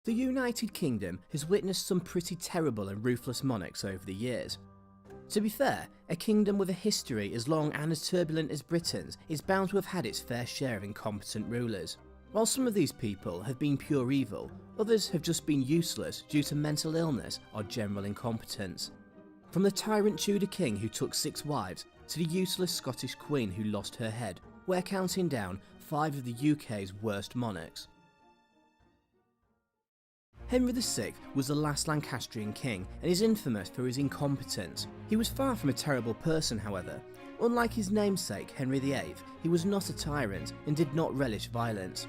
The United Kingdom has witnessed some pretty terrible and ruthless monarchs over the years. To be fair, a kingdom with a history as long and as turbulent as Britain's is bound to have had its fair share of incompetent rulers. While some of these people have been pure evil, others have just been useless due to mental illness or general incompetence. From the tyrant Tudor king who took 6 wives to the useless Scottish queen who lost her head, we're counting down 5 of the UK's worst monarchs. Henry VI was the last Lancastrian king and is infamous for his incompetence. He was far from a terrible person, however. Unlike his namesake Henry VIII, he was not a tyrant and did not relish violence.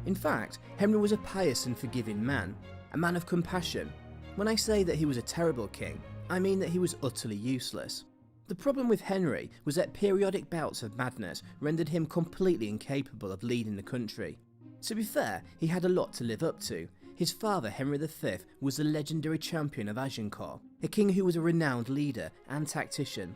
In fact, Henry was a pious and forgiving man, a man of compassion. When I say that he was a terrible king, I mean that he was utterly useless. The problem with Henry was that periodic bouts of madness rendered him completely incapable of leading the country. To be fair, he had a lot to live up to. His father, Henry V, was the legendary champion of Agincourt, a king who was a renowned leader and tactician.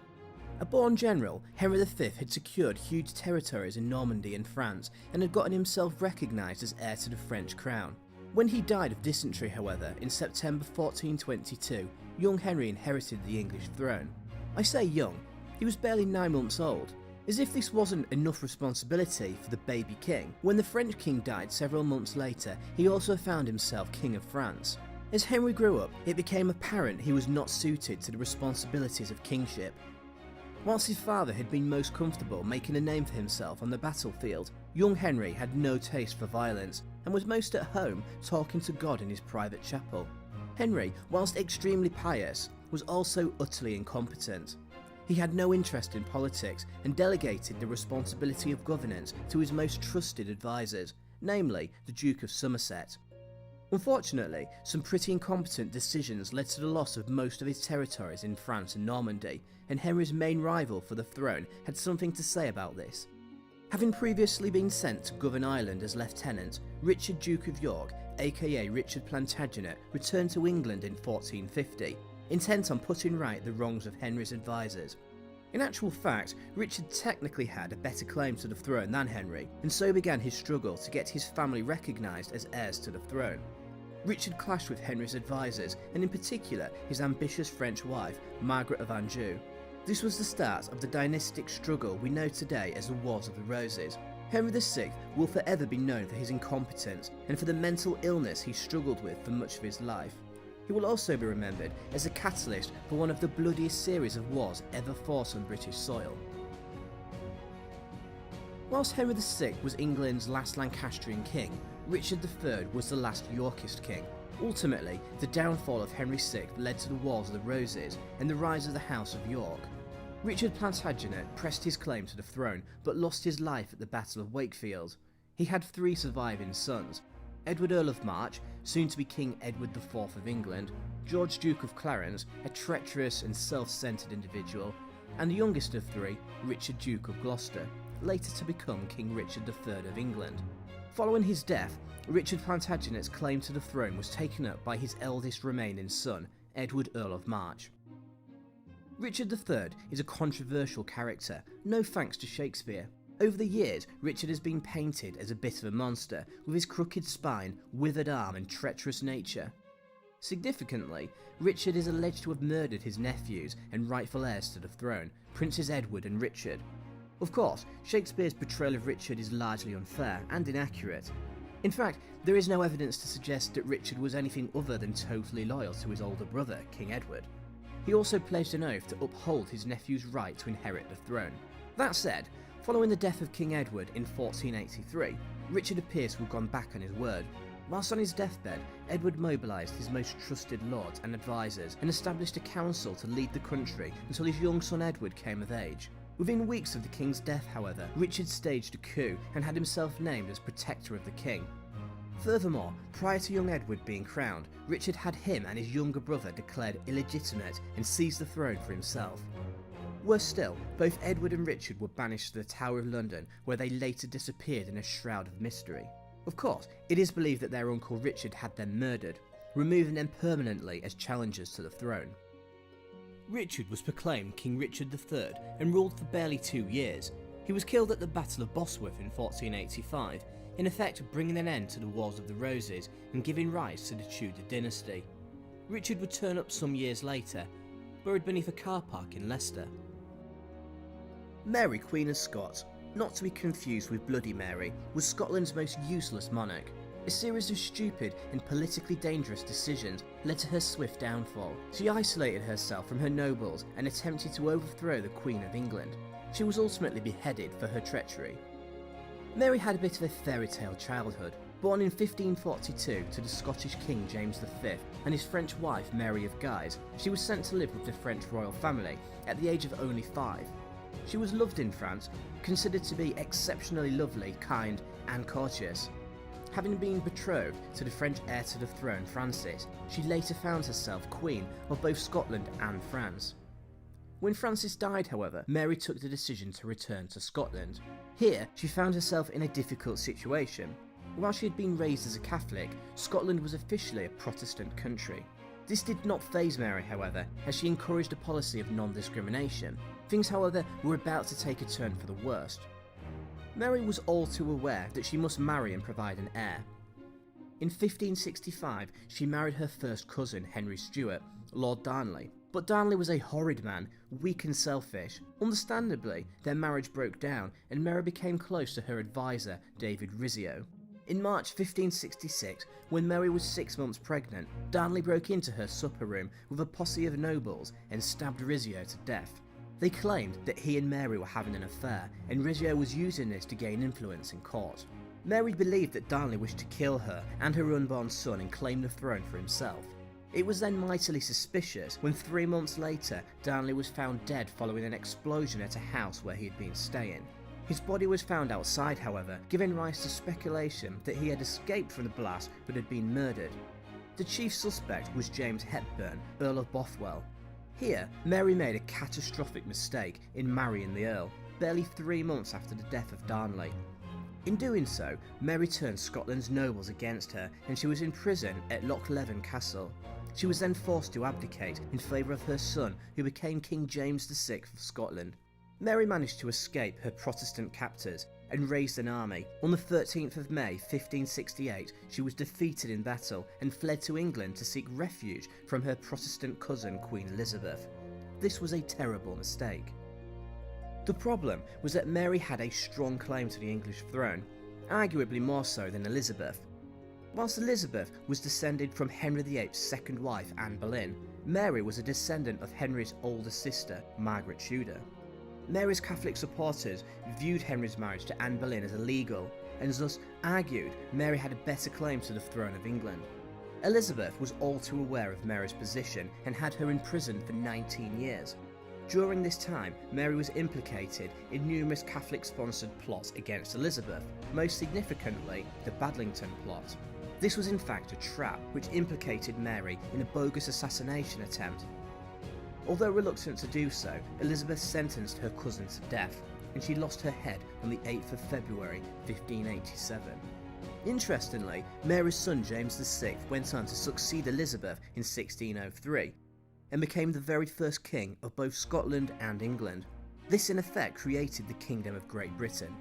A born general, Henry V had secured huge territories in Normandy and France and had gotten himself recognised as heir to the French crown. When he died of dysentery, however, in September 1422, young Henry inherited the English throne. I say young, he was barely 9 months old. As if this wasn't enough responsibility for the baby king, when the French king died several months later, he also found himself king of France. As Henry grew up, it became apparent he was not suited to the responsibilities of kingship. Whilst his father had been most comfortable making a name for himself on the battlefield, young Henry had no taste for violence and was most at home talking to God in his private chapel. Henry, whilst extremely pious, was also utterly incompetent. He had no interest in politics and delegated the responsibility of governance to his most trusted advisors, namely the Duke of Somerset. Unfortunately, some pretty incompetent decisions led to the loss of most of his territories in France and Normandy, and Henry's main rival for the throne had something to say about this. Having previously been sent to govern Ireland as lieutenant, Richard Duke of York, aka Richard Plantagenet, returned to England in 1450, intent on putting right the wrongs of Henry's advisors. In actual fact, Richard technically had a better claim to the throne than Henry, and so began his struggle to get his family recognised as heirs to the throne. Richard clashed with Henry's advisors, and in particular his ambitious French wife, Margaret of Anjou. This was the start of the dynastic struggle we know today as the Wars of the Roses. Henry VI will forever be known for his incompetence and for the mental illness he struggled with for much of his life. He will also be remembered as a catalyst for one of the bloodiest series of wars ever fought on British soil. Whilst Henry VI was England's last Lancastrian king, Richard III was the last Yorkist king. Ultimately, the downfall of Henry VI led to the Wars of the Roses and the rise of the House of York. Richard Plantagenet pressed his claim to the throne but lost his life at the Battle of Wakefield. He had 3 surviving sons: Edward Earl of March, soon to be King Edward IV of England, George Duke of Clarence, a treacherous and self-centred individual, and the youngest of 3, Richard Duke of Gloucester, later to become King Richard III of England. Following his death, Richard Plantagenet's claim to the throne was taken up by his eldest remaining son, Edward Earl of March. Richard III is a controversial character, no thanks to Shakespeare. Over the years, Richard has been painted as a bit of a monster, with his crooked spine, withered arm and treacherous nature. Significantly, Richard is alleged to have murdered his nephews and rightful heirs to the throne, Princes Edward and Richard. Of course, Shakespeare's portrayal of Richard is largely unfair and inaccurate. In fact, there is no evidence to suggest that Richard was anything other than totally loyal to his older brother, King Edward. He also pledged an oath to uphold his nephew's right to inherit the throne. That said, following the death of King Edward in 1483, Richard appears to have gone back on his word. Whilst on his deathbed, Edward mobilised his most trusted lords and advisors and established a council to lead the country until his young son Edward came of age. Within weeks of the king's death, however, Richard staged a coup and had himself named as protector of the king. Furthermore, prior to young Edward being crowned, Richard had him and his younger brother declared illegitimate and seized the throne for himself. Worse still, both Edward and Richard were banished to the Tower of London, where they later disappeared in a shroud of mystery. Of course, it is believed that their uncle Richard had them murdered, removing them permanently as challengers to the throne. Richard was proclaimed King Richard III and ruled for barely 2 years. He was killed at the Battle of Bosworth in 1485. in effect bringing an end to the Wars of the Roses and giving rise to the Tudor dynasty. Richard would turn up some years later, buried beneath a car park in Leicester. Mary, Queen of Scots, not to be confused with Bloody Mary, was Scotland's most useless monarch. A series of stupid and politically dangerous decisions led to her swift downfall. She isolated herself from her nobles and attempted to overthrow the Queen of England. She was ultimately beheaded for her treachery. Mary had a bit of a fairy tale childhood. Born in 1542 to the Scottish King James V and his French wife Mary of Guise, she was sent to live with the French royal family at the age of only 5. She was loved in France, considered to be exceptionally lovely, kind and courteous. Having been betrothed to the French heir to the throne Francis, she later found herself Queen of both Scotland and France. When Francis died, however, Mary took the decision to return to Scotland. Here, she found herself in a difficult situation. While she had been raised as a Catholic, Scotland was officially a Protestant country. This did not faze Mary, however, as she encouraged a policy of non-discrimination. Things, however, were about to take a turn for the worst. Mary was all too aware that she must marry and provide an heir. In 1565, she married her first cousin, Henry Stuart, Lord Darnley. But Darnley was a horrid man, weak and selfish. Understandably, their marriage broke down and Mary became close to her advisor, David Rizzio. In March 1566, when Mary was 6 months pregnant, Darnley broke into her supper room with a posse of nobles and stabbed Rizzio to death. They claimed that he and Mary were having an affair, and Rizzio was using this to gain influence in court. Mary believed that Darnley wished to kill her and her unborn son and claim the throne for himself. It was then mightily suspicious when 3 months later Darnley was found dead following an explosion at a house where he had been staying. His body was found outside, however, giving rise to speculation that he had escaped from the blast but had been murdered. The chief suspect was James Hepburn, Earl of Bothwell. Here, Mary made a catastrophic mistake in marrying the Earl, barely 3 months after the death of Darnley. In doing so, Mary turned Scotland's nobles against her and she was imprisoned at Loch Leven Castle. She was then forced to abdicate in favour of her son, who became King James VI of Scotland. Mary managed to escape her Protestant captors and raised an army. On the 13th of May 1568, she was defeated in battle and fled to England to seek refuge from her Protestant cousin Queen Elizabeth. This was a terrible mistake. The problem was that Mary had a strong claim to the English throne, arguably more so than Elizabeth. Whilst Elizabeth was descended from Henry VIII's second wife, Anne Boleyn, Mary was a descendant of Henry's older sister, Margaret Tudor. Mary's Catholic supporters viewed Henry's marriage to Anne Boleyn as illegal, and thus argued Mary had a better claim to the throne of England. Elizabeth was all too aware of Mary's position and had her imprisoned for 19 years. During this time, Mary was implicated in numerous Catholic-sponsored plots against Elizabeth, most significantly the Badlington plot. This was in fact a trap which implicated Mary in a bogus assassination attempt. Although reluctant to do so, Elizabeth sentenced her cousin to death, and she lost her head on the 8th of February 1587. Interestingly, Mary's son James VI went on to succeed Elizabeth in 1603, and became the very first king of both Scotland and England. This in effect created the Kingdom of Great Britain.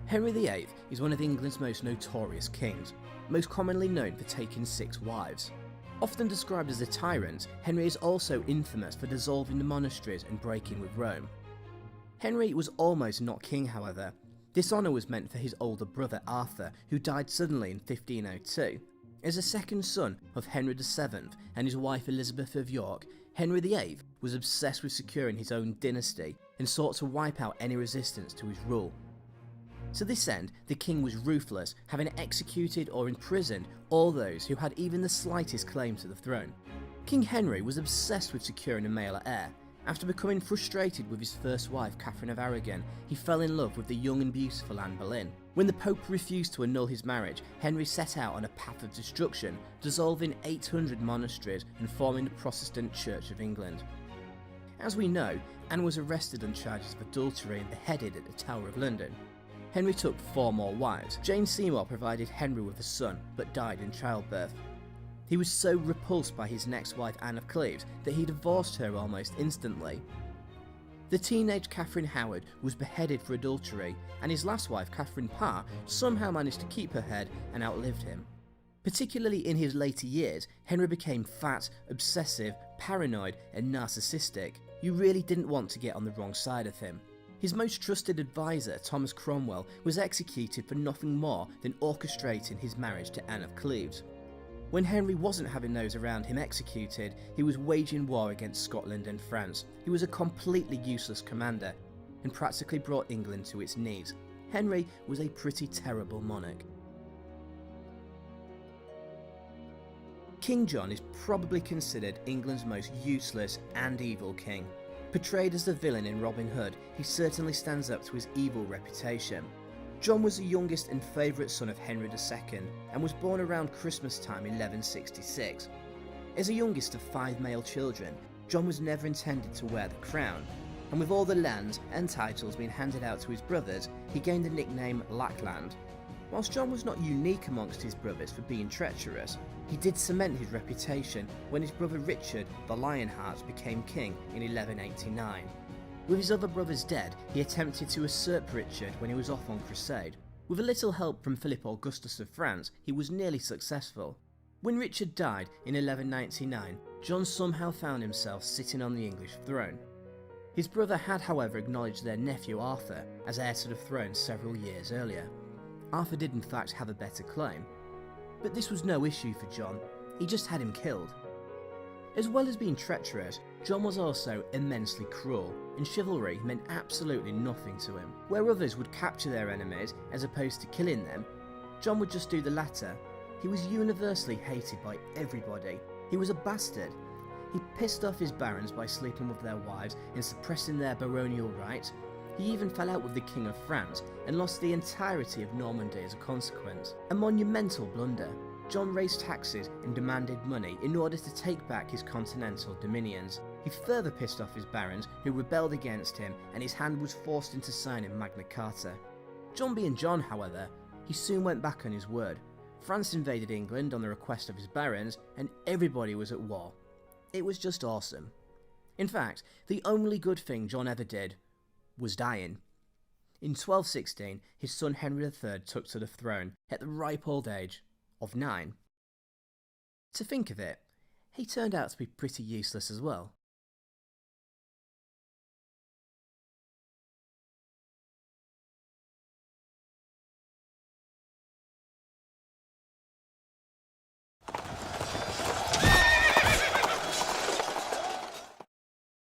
Henry VIII is one of England's most notorious kings, most commonly known for taking 6 wives. Often described as a tyrant, Henry is also infamous for dissolving the monasteries and breaking with Rome. Henry was almost not king, however. This honour was meant for his older brother Arthur, who died suddenly in 1502. As a second son of Henry VII and his wife Elizabeth of York, Henry VIII was obsessed with securing his own dynasty and sought to wipe out any resistance to his rule. To this end, the king was ruthless, having executed or imprisoned all those who had even the slightest claim to the throne. King Henry was obsessed with securing a male heir. After becoming frustrated with his first wife, Catherine of Aragon, he fell in love with the young and beautiful Anne Boleyn. When the Pope refused to annul his marriage, Henry set out on a path of destruction, dissolving 800 monasteries and forming the Protestant Church of England. As we know, Anne was arrested on charges of adultery and beheaded at the Tower of London. Henry took 4 more wives. Jane Seymour provided Henry with a son, but died in childbirth. He was so repulsed by his next wife Anne of Cleves that he divorced her almost instantly. The teenage Catherine Howard was beheaded for adultery, and his last wife, Catherine Parr, somehow managed to keep her head and outlived him. Particularly in his later years, Henry became fat, obsessive, paranoid, and narcissistic. You really didn't want to get on the wrong side of him. His most trusted advisor, Thomas Cromwell, was executed for nothing more than orchestrating his marriage to Anne of Cleves. When Henry wasn't having those around him executed, he was waging war against Scotland and France. He was a completely useless commander and practically brought England to its knees. Henry was a pretty terrible monarch. King John is probably considered England's most useless and evil king. Portrayed as the villain in Robin Hood, he certainly stands up to his evil reputation. John was the youngest and favourite son of Henry II and was born around Christmas time in 1166. As the youngest of 5 male children, John was never intended to wear the crown, and with all the lands and titles being handed out to his brothers, he gained the nickname Lackland. Whilst John was not unique amongst his brothers for being treacherous, he did cement his reputation when his brother Richard the Lionheart became king in 1189. With his other brothers dead, he attempted to usurp Richard when he was off on crusade. With a little help from Philip Augustus of France, he was nearly successful. When Richard died in 1199, John somehow found himself sitting on the English throne. His brother had, however, acknowledged their nephew Arthur as heir to the throne several years earlier. Arthur did in fact have a better claim, but this was no issue for John, he just had him killed. As well as being treacherous, John was also immensely cruel, and chivalry meant absolutely nothing to him. Where others would capture their enemies as opposed to killing them, John would just do the latter. He was universally hated by everybody. He was a bastard. He pissed off his barons by sleeping with their wives and suppressing their baronial rights. He even fell out with the King of France and lost the entirety of Normandy as a consequence. A monumental blunder. John raised taxes and demanded money in order to take back his continental dominions. He further pissed off his barons who rebelled against him, and his hand was forced into signing Magna Carta. John being John, however, he soon went back on his word. France invaded England on the request of his barons, and everybody was at war. It was just awesome. In fact, the only good thing John ever did was dying. In 1216, his son Henry III took to the throne at the ripe old age of 9. To think of it, he turned out to be pretty useless as well.